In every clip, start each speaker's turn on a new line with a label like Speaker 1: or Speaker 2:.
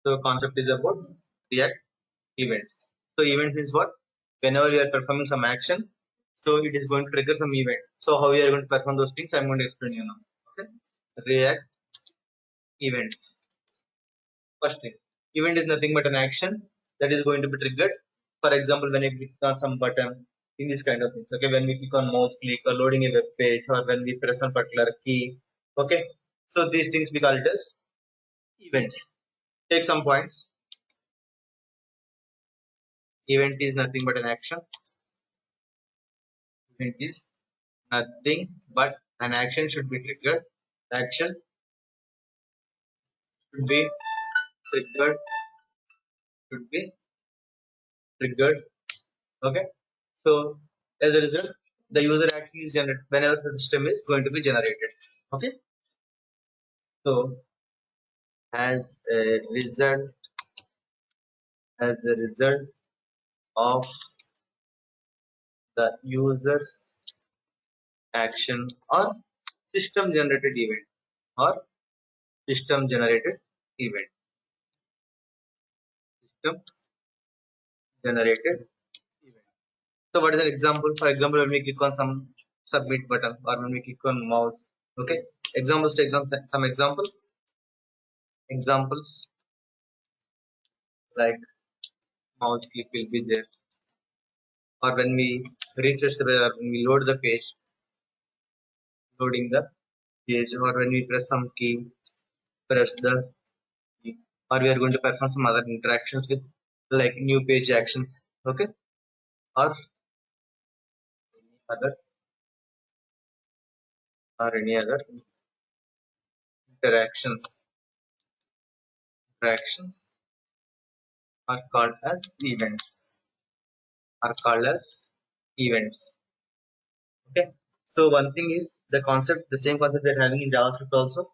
Speaker 1: So concept is about React events. So event means what? Whenever you are performing some action, so it is going to trigger some event. So how you are going to perform those things, I'm going to explain you now. Okay. React events. First thing, event is nothing but an action that is going to be triggered. For example, when you click on some button, in this kind of things. Okay, when we click on mouse click or loading a web page, or when we press on particular key. Okay, so these things we call it as events. Take some points. Event is nothing but an action. Event is nothing but an action should be triggered. The action should be triggered. Should be triggered. Okay. So as a result, the user action is generated whenever the system is going to be generated. Okay. So as a result, as a result of the user's action or system generated event or system generated event. System generated event. So what is an example? For example, when we click on some submit button or when we click on mouse. Okay. Examples to some examples. Examples like mouse click will be there. Or when we refresh the page or when we load the page, loading the page, or when we press some key, press the key, or we are going to perform some other interactions with like new page actions. Okay. Or other or any other interactions. Interactions are called as events. Are called as events. Okay. So one thing is the concept, the same concept they're having in JavaScript also,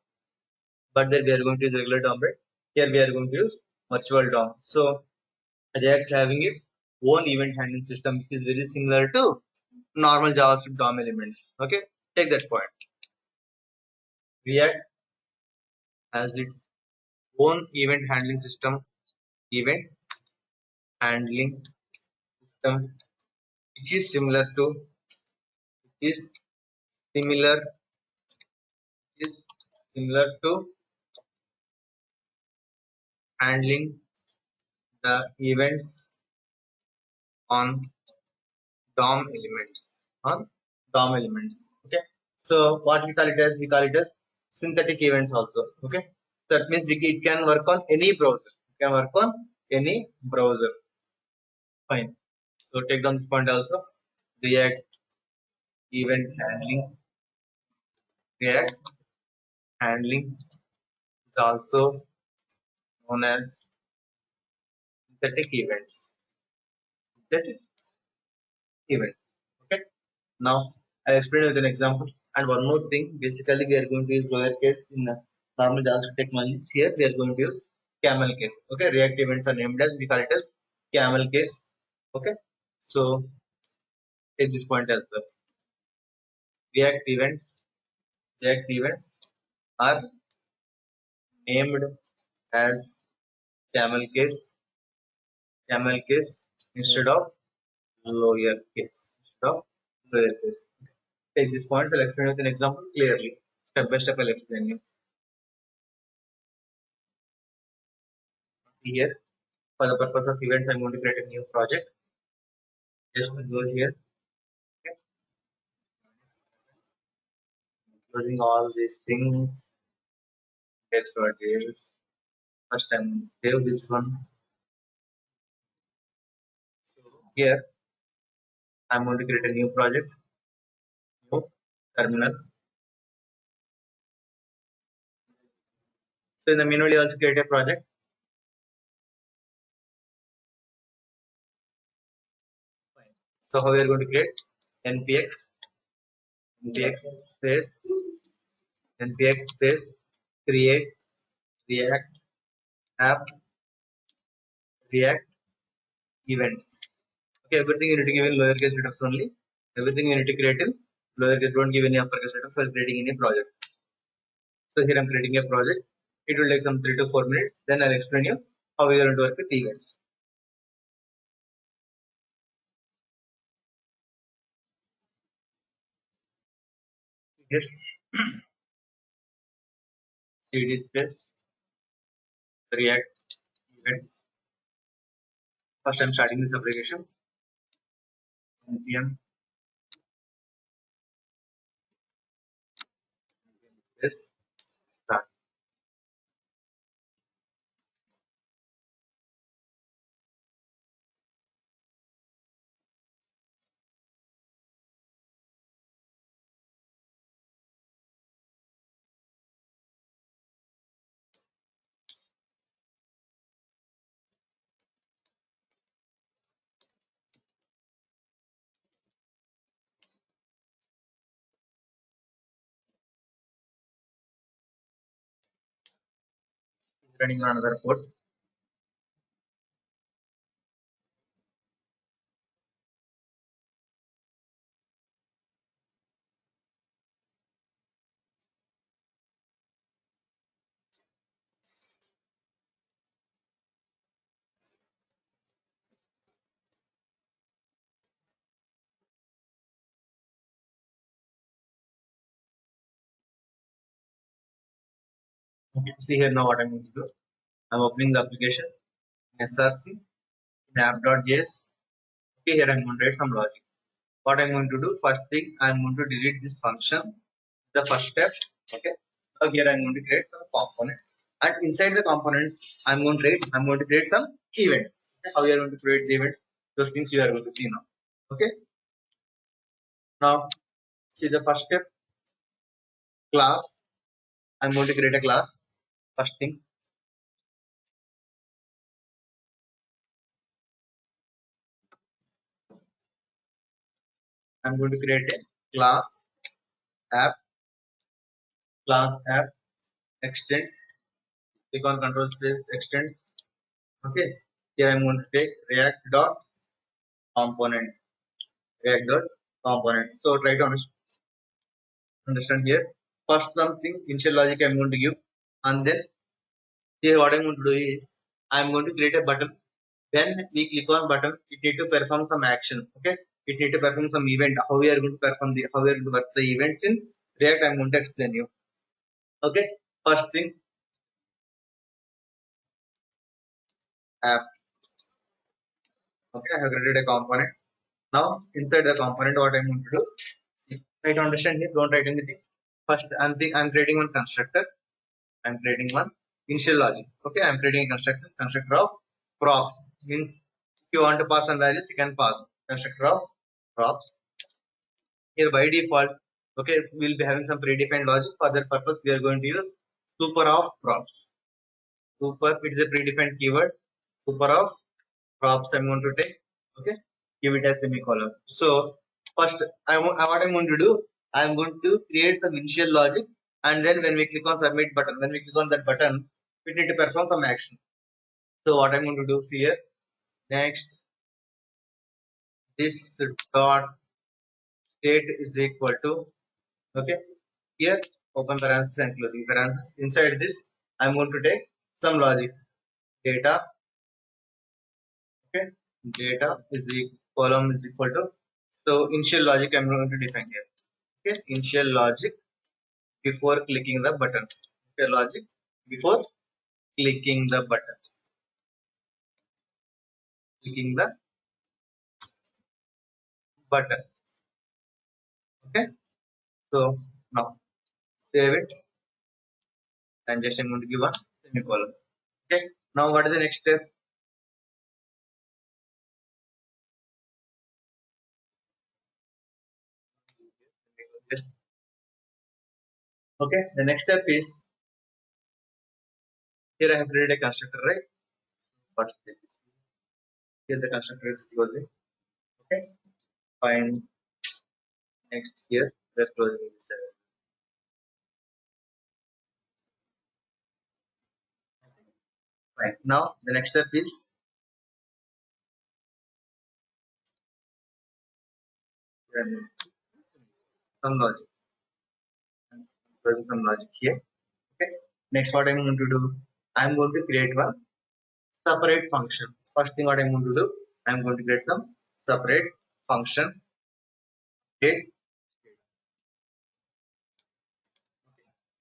Speaker 1: but there we are going to use regular DOM, right? Here we are going to use virtual DOM. So React is having its own event handling system, which is very similar to normal JavaScript DOM elements. Okay, take that point. React has its own event handling system, event handling system, which is similar to, which is similar, is similar to handling the events on DOM elements. On DOM elements. Okay. So what we call it as? We call it as synthetic events also. Okay. That means it can work on any browser. It can work on any browser. Fine. So take down this point also. React event handling. React handling is also known as synthetic events. Synthetic events. Okay. Now I'll explain with an example. And one more thing, basically we are going to use lowercase in normal JavaScript technologies. Here we are going to use camel case. Okay, React events are named as, we call it as camel case. Okay, so take this point as well. React events are named as camel case instead of lowercase. Take this point, I'll explain with an example clearly. Step by step I'll explain you. Here, for the purpose of events, I'm going to create a new project. Just go here. Okay. Including all these things. Text.js. First I'm save this one. So here I'm going to create a new project. New terminal. So in the menu you also create a project. So how we are going to create npx space create react app react events. Okay, everything you need to give in lowercase letters only. Everything you need to create in lowercase. Don't give any uppercase letters while creating any project. So here I'm creating a project. It will take some 3 to 4 minutes. Then I'll explain you how we are going to work with events. Here, cd space react events. First, I'm starting this application. npm is start. Running on another code. Okay, see here now what I'm going to do. I'm opening the application src in app.js. Okay, here I'm going to write some logic. What I'm going to do, first thing I'm going to delete this function, the first step. Okay, now here I'm going to create some components, and inside the components I'm going to create some events. Okay, how you are going to create the events, those things you are going to see now. Okay, now see the first step, class. I'm going to create a class. First thing, I'm going to create a app class app extends. Click on control space extends. Okay, here I'm going to take react dot component. React dot component. So try to understand here. First something initial logic I'm going to give, and then here what I'm going to do is I'm going to create a button. When we click on button, it need to perform some action. Okay, it need to perform some event. How we are going to perform the how we are going to work the events in React, I'm going to explain you. Okay, first thing, app. Okay, I have created a component. Now inside the component, what I'm going to do, try to understand here. Don't write anything. First, I'm creating one constructor. I'm creating one initial logic. Okay, I'm creating a constructor of props. Means if you want to pass some values, you can pass constructor of props. Here by default, okay, so we'll be having some predefined logic. For that purpose, we are going to use super of props. Super, it is a predefined keyword. Super of props I'm going to take. Okay, give it a semicolon. So first, what I'm going to do, I'm going to create some initial logic, and then when we click on submit button, when we click on that button, we need to perform some action. So what I'm going to do here, next, this dot state is equal to, okay, here open parenthesis and closing parenthesis. Inside this, I'm going to take some logic, data. Okay, data is equal, column is equal to, so initial logic I'm going to define here. Okay, initial logic before clicking the button. Okay, logic before clicking the button, clicking the button. Okay, so now save it, and just I'm going to give a semicolon. Okay, now what is the next step? Okay, the next step is, here I have created a constructor, right? But here the constructor is closing. Okay, fine. Next here we're closing this. Fine. Now the next step is, some logic. Present some logic here. Okay. Next, what I'm going to do, I'm going to create one separate function. First thing what I'm going to do, I'm going to create some separate function. Date.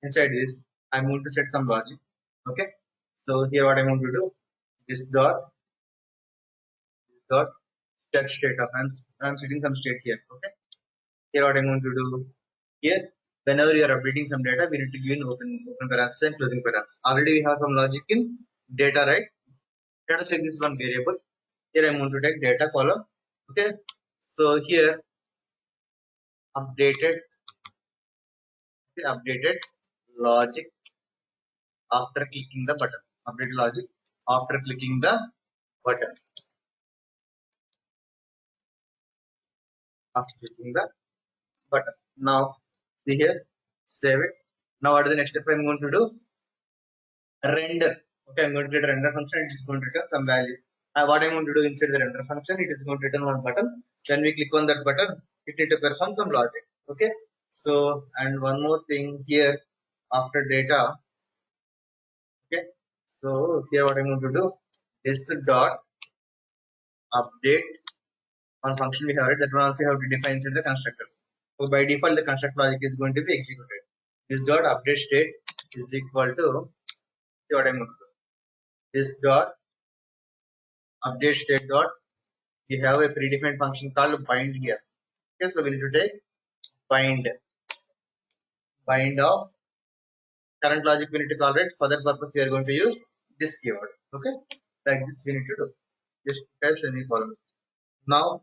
Speaker 1: Inside this, I'm going to set some logic. Okay. So here what I'm going to do, this dot set state of, I'm setting some state here. Okay. Here what I'm going to do, here whenever you are updating some data, we need to give in open parenthesis and closing parenthesis. Already we have some logic in data, right? Let us take this one variable. Here I'm going to take data column. Okay. So here updated updated logic after clicking the button. Update logic after clicking the button. After clicking the button. Now see here, save it. Now what is the next step I'm going to do? Render. Okay, I'm going to create a render function. It is going to return some value. What I'm going to do inside the render function, it is going to return one button. When we click on that button, it need to perform some logic. Okay. So and one more thing here after data. Okay. So here what I'm going to do is dot update one function we have it, that one also have to define inside the constructor. So by default the construct logic is going to be executed. This dot update state is equal to, see what I'm going to do. This dot update state dot, we have a predefined function called bind here. Okay, so we need to take bind of current logic, we need to call it. For that purpose we are going to use this keyword. Okay, like this we need to do, just press semicolon. Now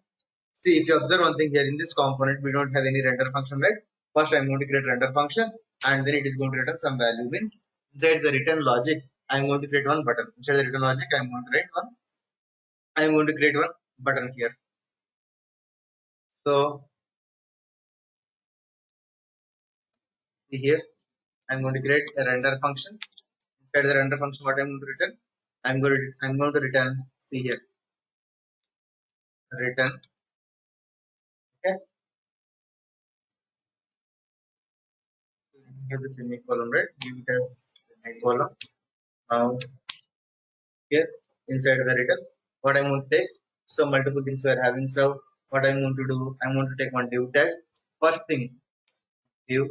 Speaker 1: see, if you observe one thing here, in this component we don't have any render function, right? First I'm going to create render function and then it is going to return some value. Means inside the return logic I'm going to create one button. Inside the return logic I'm going to create one button here. So see here, I'm going to create a render function. Inside the render function, what I'm going to return? I'm going to return, see here, return. Okay, give the semicolon, right? Give it as semicolon. Now here inside the return, what I'm going to take? So multiple things we are having. So what I'm going to do? I'm going to take one div tag. First thing, div.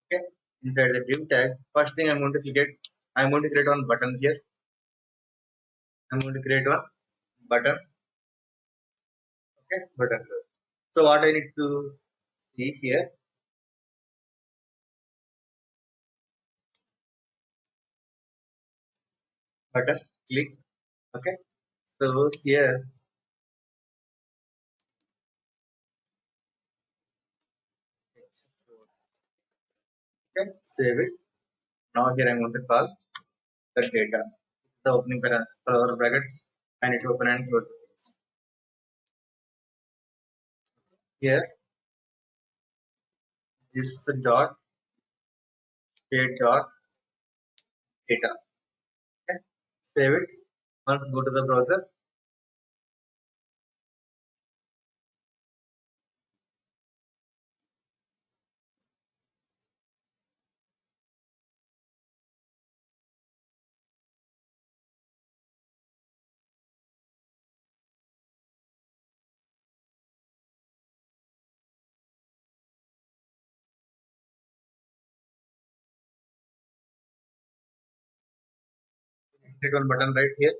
Speaker 1: Okay, inside the div tag, first thing I'm going to create. I'm going to create one button here. I'm going to create one button. Okay, button. So what I need to see here, button, click. Okay, so here, okay, save it. Now here I'm going to call the data, the opening parenthesis, for brackets. I need to open and close this. Here, this dot state dot data. Okay, save it. Once go to the browser, hit one button right here.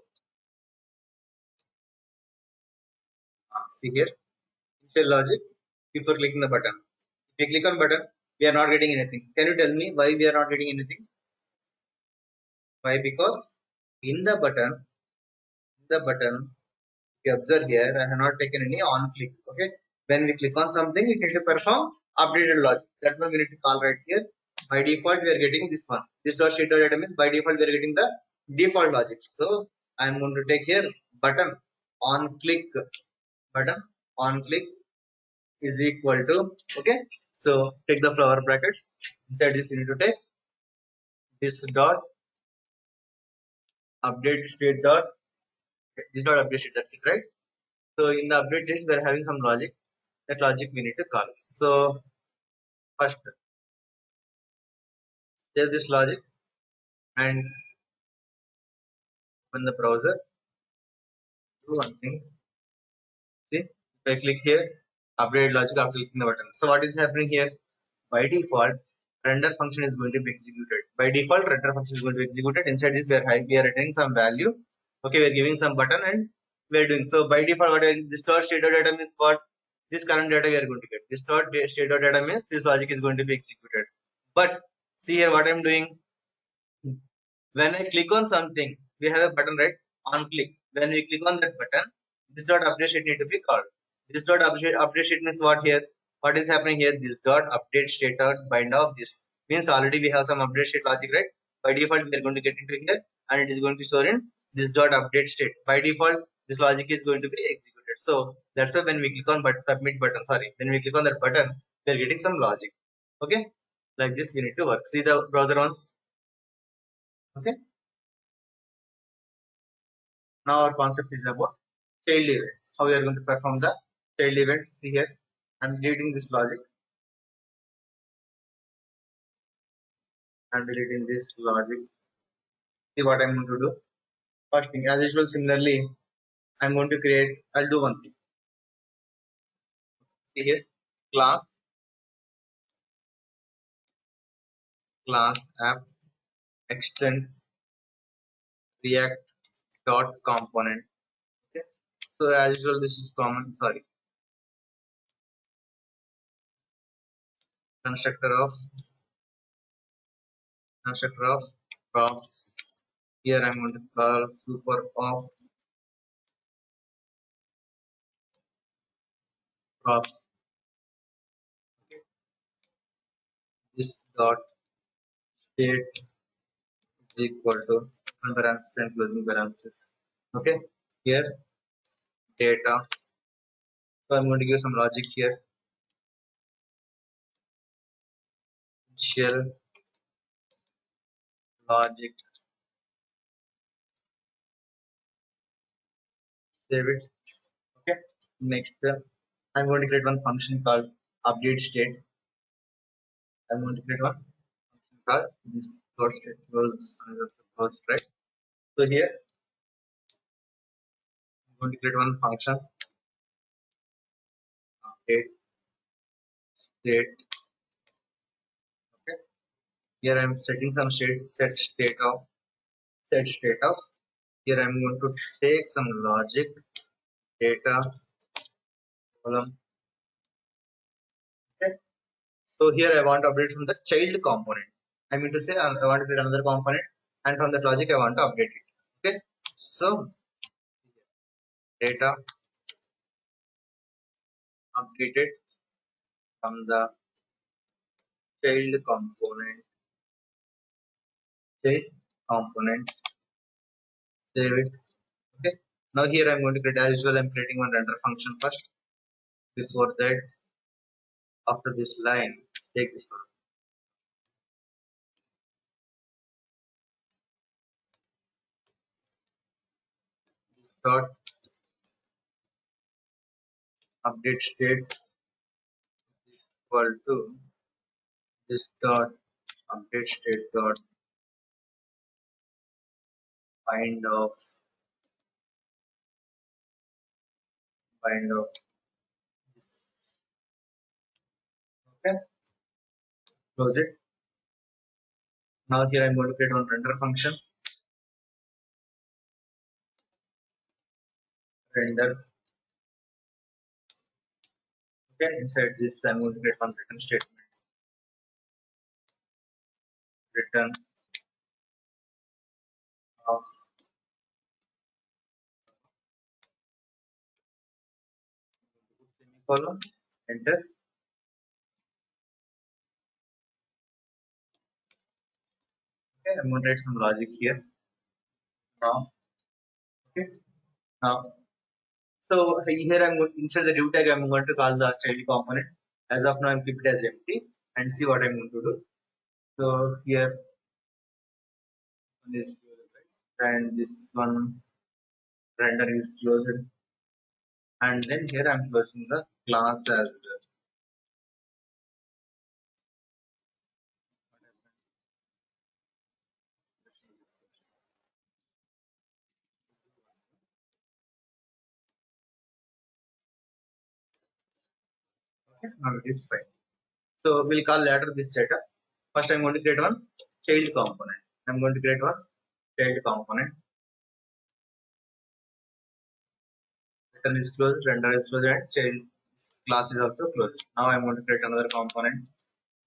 Speaker 1: See here, initial logic before clicking the button. If we click on button, we are not getting anything. Can you tell me why we are not getting anything? Why? Because in the button, you observe here, I have not taken any on click. Okay, when we click on something, it needs to perform updated logic. That one we need to call right here. By default, we are getting this one. This dot sheet dot data means by default we are getting the default logic. So I am going to take here button on click, button on click is equal to, okay. So take the flower brackets. Inside this you need to take this dot update state dot, this dot update state. That's it, right? So in the update stage, we are having some logic. That logic we need to call. So first save this logic and open the browser, do one thing. See, if I click here, update logic after clicking the button. So what is happening here? By default, render function is going to be executed. By default, render function is going to be executed. Inside this, we are returning some value. Okay, we are giving some button and we are doing. So by default, this dot state dot data means what? This current data we are going to get. This dot state dot data means this logic is going to be executed. But see here what I am doing. When I click on something, we have a button, right? On click. When we click on that button, this dot update state need to be called. This dot update state means what here? What is happening here? This dot update state dot bind of this means already we have some update state logic, right? By default, we are going to get into here and it is going to store in this dot update state. By default, this logic is going to be executed. So that's why when we click on submit button, sorry, when we click on that button, we are getting some logic. Okay, like this we need to work. See the browser ones. Okay. Now our concept is about child events. How we are going to perform the child events. See here, I'm deleting this logic. I'm deleting this logic. See what I'm going to do. First thing, as usual, similarly, I'm going to create. I'll do one thing. See here, class app extends react dot component. Okay. So as usual, this is common. Sorry, constructor of constructor of props. Here I'm going to call super of props. This dot state is equal to open parenthesis and closing parenthesis. Okay, here data. So I'm going to give some logic here. Shell logic, save it. Okay. Next, I'm going to create one function called update state. I'm going to create one function called this close state. Close right. So here I'm going to create one function update state. Okay. Here I'm setting some state. Set state of. Here I'm going to take some logic data column. Okay. So here I want to update from the child component. I mean to say I want to create another component and from that logic I want to update it. Okay. So data updated from the child component, child component, save it. Okay. Now here I'm going to create as usual. I'm creating one render function first. Before that, after this line, take this one. Dot update state equal to this dot update state dot bind of bind of okay, close it. Now here I'm going to create one render function, render. Okay, inside this I'm going to create one return statement, return of semicolon, enter. Okay, I'm going to write some logic here. Now, okay, now so here I'm going inside the div tag I'm going to call the child component. As of now I'm keep it as empty and see what I'm going to do. So here this and this one render is closed and then here I'm closing the class as well. Okay, now it is fine. So we'll call later this data. First I'm going to create one child component. I'm going to create one child component. Return is closed, render is closed, and child class is also closed. Now I'm going to create another component.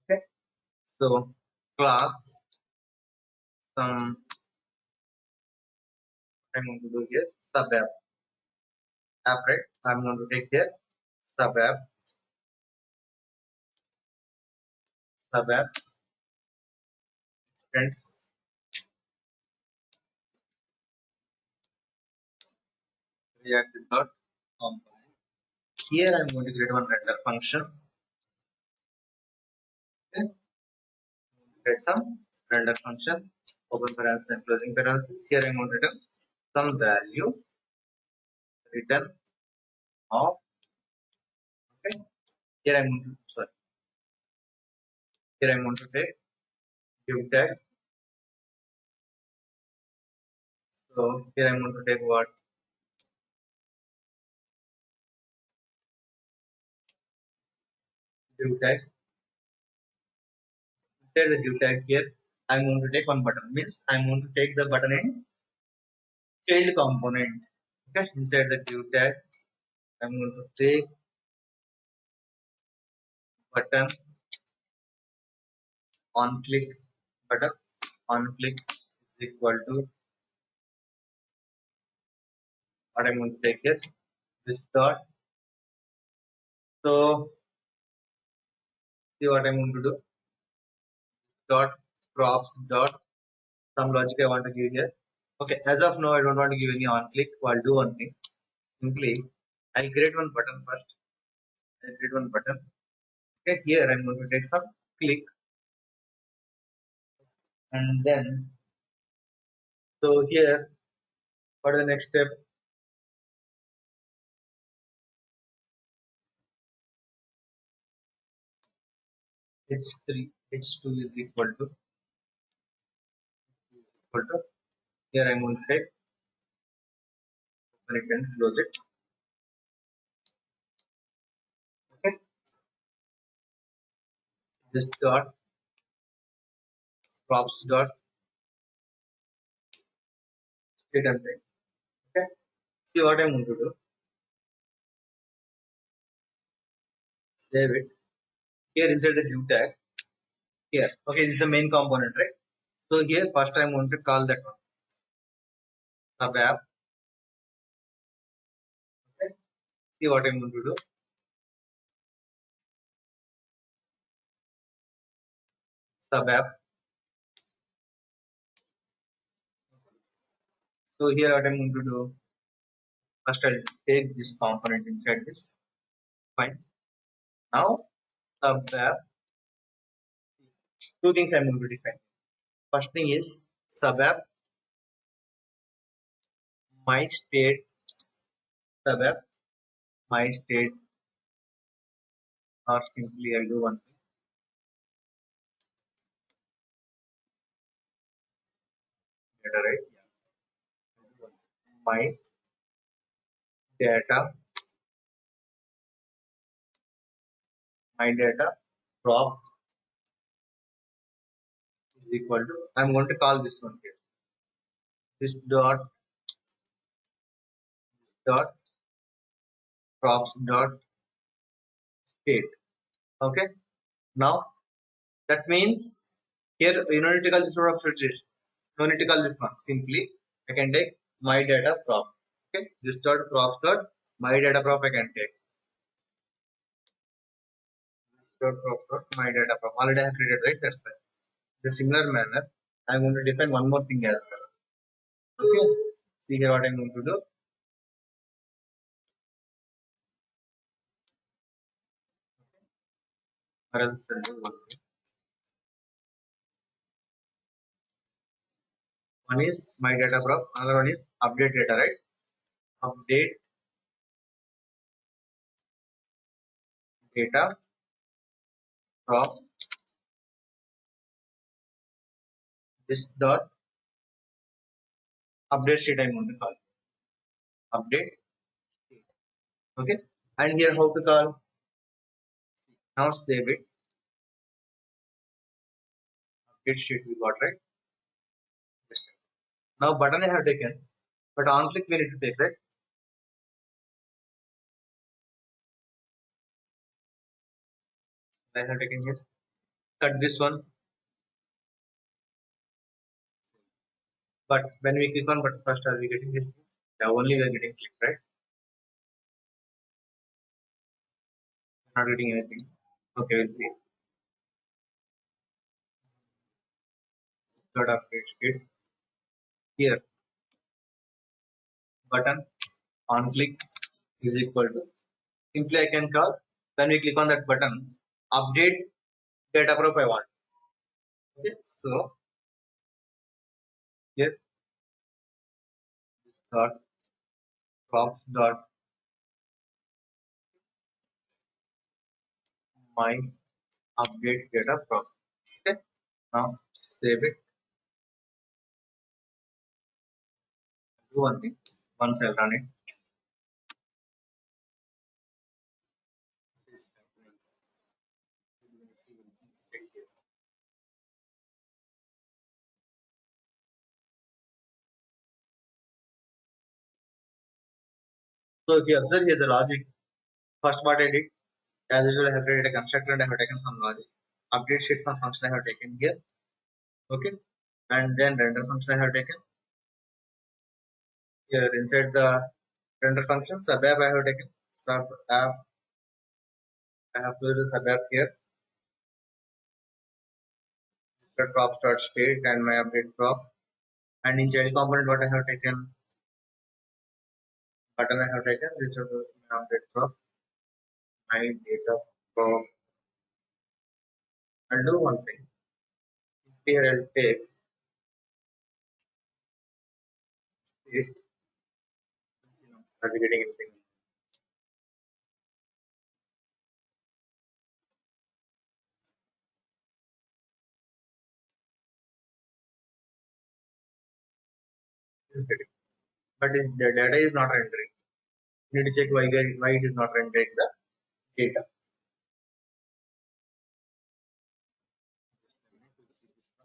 Speaker 1: Okay. So class some I'm going to do here sub app, right? I'm going to take here sub app friends react dot component. Here I'm going to create one render function. Okay. Create some render function. Open parenthesis and closing parenthesis. Here I'm going to return some value return of. Okay. Here I'm going to sorry. Here I'm going to take div tag. So here I'm going to take what div tag. Inside the div tag here I'm going to take one button. Means I'm going to take the button in child component. Okay. Inside the div tag I'm going to take button on click button on click is equal to what I'm going to take here this dot. So see what I'm going to do dot props dot some logic I want to give here. Okay, as of now I don't want to give any on click. So I'll do one thing. Simply I'll create one button first. I'll create one button. Okay, here I'm going to take some click and then so here what is the next step? H3 H2 is equal to here I'm going to take open it and close it. Okay, this dot props dot state and type. Okay, see what I'm going to do. Save it. Here inside the div tag. Here. Okay, this is the main component, right? So here first I'm going to call that one sub app. Okay. See what I'm going to do. Sub app. So here what I'm going to do. First I'll take this component inside this. Fine. Now sub app. Two things I'm going to define. First thing is sub app my state sub app my state or simply I'll do one thing. Data, right? My data prop is equal to I'm going to call this one here. This dot props dot state. Okay. Now that means here you don't need to call this one filtration. No need to call this one. Simply I can take my data prop. Okay. This dot props dot my data prop I can take. Dot props dot my data prop. Already I have created, right? That's fine. In a similar manner, I'm going to define one more thing as well. Okay. See here what I'm going to do. Or else I'll do one thing. One is my data prop, another one is update data, right? Update data prop this dot update state I'm going to call update state. Okay, and here how to call Now save it. Update sheet we got, right? Yes. Now button I have taken, but on click we need to take, right? I have taken here. Cut this one. But when we click on button first, are we getting this thing? Yeah, only we are getting click, right? Not getting anything. Okay, we'll see. Third update sheet. Here, button on click is equal to. Simply I can call when we click on that button, update data prop I want. Okay, so here dot props dot my update data prop. Okay, now save it. Do one thing. Once I run it, so if you observe here the logic, first what I did, as usual, I have created a constructor and I have taken some logic. Update sheet some function I have taken here. Okay, and then render function I have taken here inside the render function. Sub app I have taken. Sub app I have put the sub app here. The prop start state and my update prop. And in child component, what I have taken, button I have taken, this is my update prop, my data prop. I'll do one thing. Here I'll take it. Are we getting anything? Is getting, but is the data is not rendering. You need to check why it is not rendering the data.